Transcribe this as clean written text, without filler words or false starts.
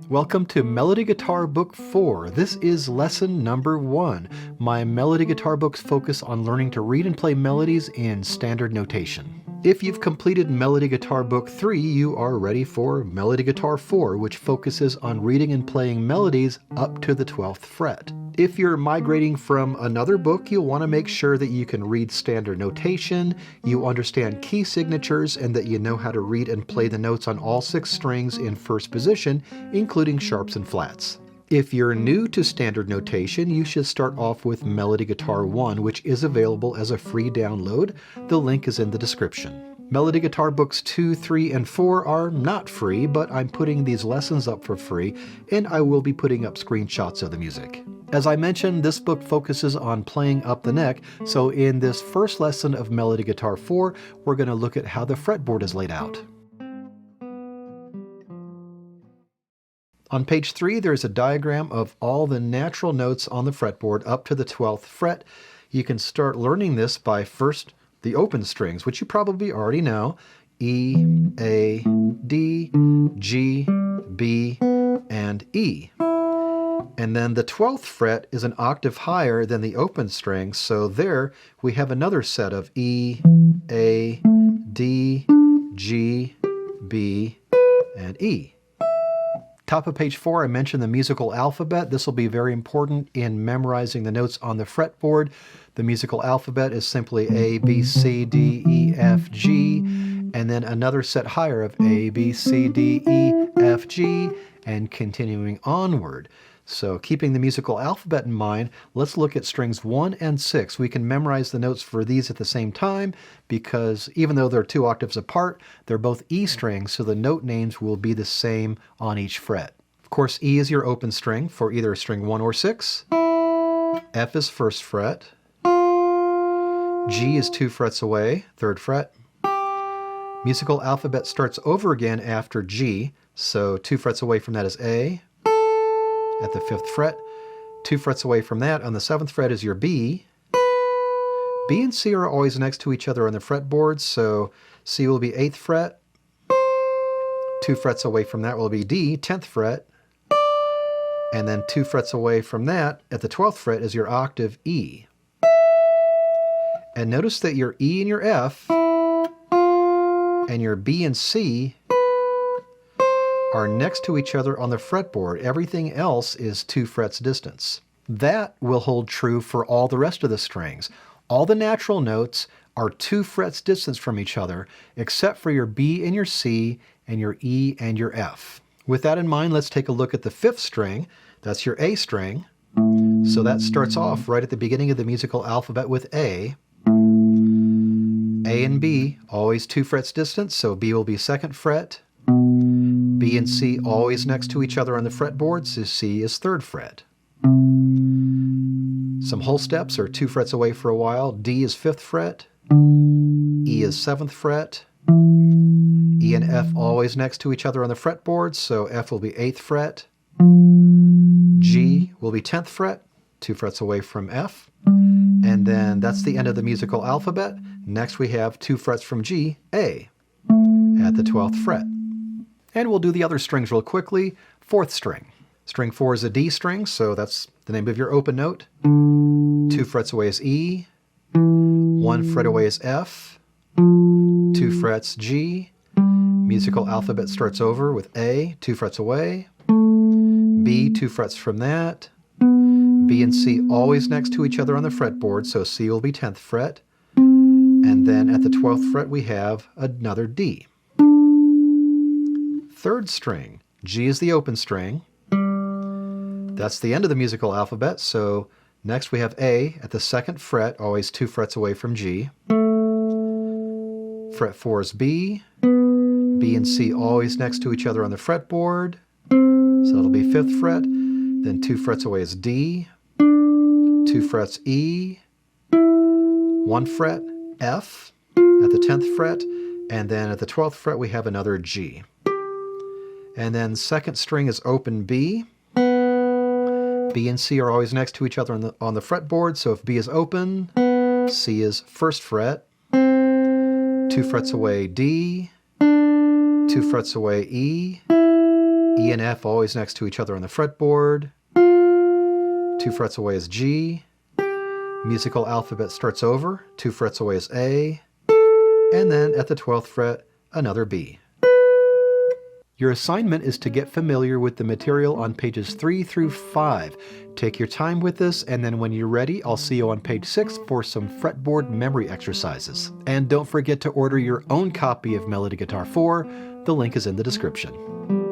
Welcome to Melody Guitar Book 4. This is lesson number 1. My melody guitar books focus on learning to read and play melodies in standard notation. If you've completed Melody Guitar Book 3, you are ready for Melody Guitar 4, which focuses on reading and playing melodies up to the 12th fret. If you're migrating from another book, you'll want to make sure that you can read standard notation, you understand key signatures, and that you know how to read and play the notes on all 6 strings in first position, including sharps and flats. If you're new to standard notation, you should start off with Melody Guitar 1, which is available as a free download. The link is in the description. Melody Guitar Books 2, 3, and 4 are not free, but I'm putting these lessons up for free, and I will be putting up screenshots of the music. As I mentioned, this book focuses on playing up the neck, so in this first lesson of Melody Guitar 4, we're going to look at how the fretboard is laid out. On page 3, there's a diagram of all the natural notes on the fretboard up to the 12th fret. You can start learning this by first the open strings, which you probably already know: E, A, D, G, B, and E. And then the 12th fret is an octave higher than the open string, so there we have another set of E, A, D, G, B, and E. Top of page 4, I mentioned the musical alphabet. This will be very important in memorizing the notes on the fretboard. The musical alphabet is simply A, B, C, D, E, F, G, and then another set higher of A, B, C, D, E, F, G, and continuing onward. So keeping the musical alphabet in mind, let's look at strings 1 and 6. We can memorize the notes for these at the same time because even though they're 2 octaves apart, they're both E strings, so the note names will be the same on each fret. Of course, E is your open string for either string 1 or 6. F is 1st fret. G is 2 frets away, 3rd fret. Musical alphabet starts over again after G, so 2 frets away from that is A. At the 5th fret, 2 frets away from that on the 7th fret is your B. B and C are always next to each other on the fretboard, so C will be 8th fret. 2 frets away from that will be D, 10th fret. And then 2 frets away from that at the 12th fret is your octave E. And notice that your E and your F and your B and C are next to each other on the fretboard. Everything else is 2 frets distance. That will hold true for all the rest of the strings. All the natural notes are 2 frets distance from each other, except for your B and your C and your E and your F. With that in mind, let's take a look at the 5th string. That's your A string. So that starts off right at the beginning of the musical alphabet with A. A and B, always 2 frets distance, so B will be 2nd fret. B and C always next to each other on the fretboard, so C is 3rd fret. Some whole steps are 2 frets away for a while. D is 5th fret. E is 7th fret. E and F always next to each other on the fretboard, so F will be 8th fret. G will be 10th fret, 2 frets away from F. And then that's the end of the musical alphabet. Next we have 2 frets from G, A, at the 12th fret. And we'll do the other strings real quickly. 4th string. String 4 is a D string, so that's the name of your open note. 2 frets away is E. 1 fret away is F. 2 frets G. Musical alphabet starts over with A, 2 frets away. B, 2 frets from that. B and C always next to each other on the fretboard, so C will be 10th fret. And then at the 12th fret we have another D. 3rd string. G is the open string. That's the end of the musical alphabet, so next we have A at the 2nd fret, always 2 frets away from G. Fret 4 is B. B and C always next to each other on the fretboard, so that'll be 5th fret. Then 2 frets away is D. 2 frets E. 1 fret F at the 10th fret, and then at the 12th fret we have another G. And then 2nd string is open B. B and C are always next to each other on the fretboard, so if B is open, C is 1st fret. 2 frets away D. 2 frets away E. E and F always next to each other on the fretboard. 2 frets away is G. Musical alphabet starts over. 2 frets away is A. And then at the 12th fret, another B. Your assignment is to get familiar with the material on pages 3 through 5. Take your time with this, and then when you're ready, I'll see you on page 6 for some fretboard memory exercises. And don't forget to order your own copy of Melody Guitar 4. The link is in the description.